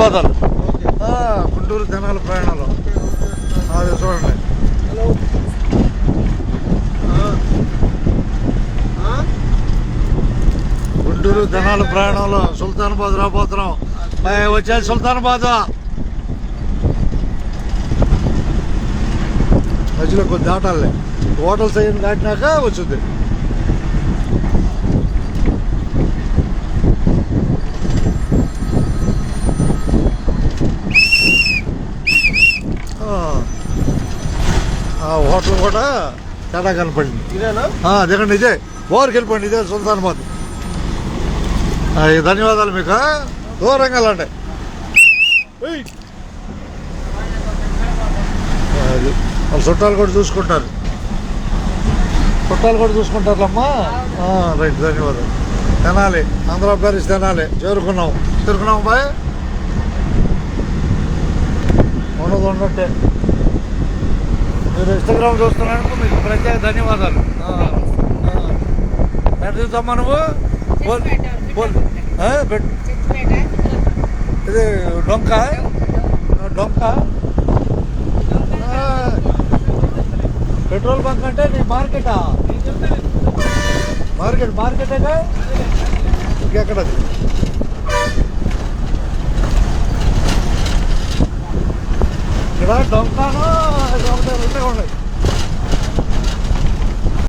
ధన్యవాదాలు. గుంటూరు తెనాలి ప్రయాణాలు అది చూడండి. గుంటూరు తెనాలి ప్రయాణంలో సుల్తానాబాద్ రాబోతున్నాం. వచ్చేది సుల్తానాబాద్. మధ్యలో కొద్ది దాటాలే, హోటల్స్ అయిన దాటినాక వచ్చింది. హోటల్ కూడా తేడా కనపడింది. దిగండి, ఇదే బోర్కి వెళ్ళిపోండి, ఇదే సుల్తానాబాద్. ధన్యవాదాలు మీకు. దూరంగా వెళ్ళండి. అది వాళ్ళ చుట్టాలు కూడా చూసుకుంటారు, అమ్మా. రైట్, ధన్యవాదాలు. తెనాలి, ఆంధ్రప్రదేశ్ తెనాలి చేరుకున్నాం బాయ్. ఉన్నట్టే. మీరు ఇన్స్టాగ్రామ్ చూస్తున్నాను, మీకు ప్రత్యేక ధన్యవాదాలు. ఎక్కడ చూస్తామ్మా నువ్వు? ఇది డొంక పెట్రోల్ బంక్ అంటే నీ మార్కెటా? మార్కెటేగా. ఇంకెక్కడది? ఇక్కడ డొంకాను ఒకటే ఉన్నాయి.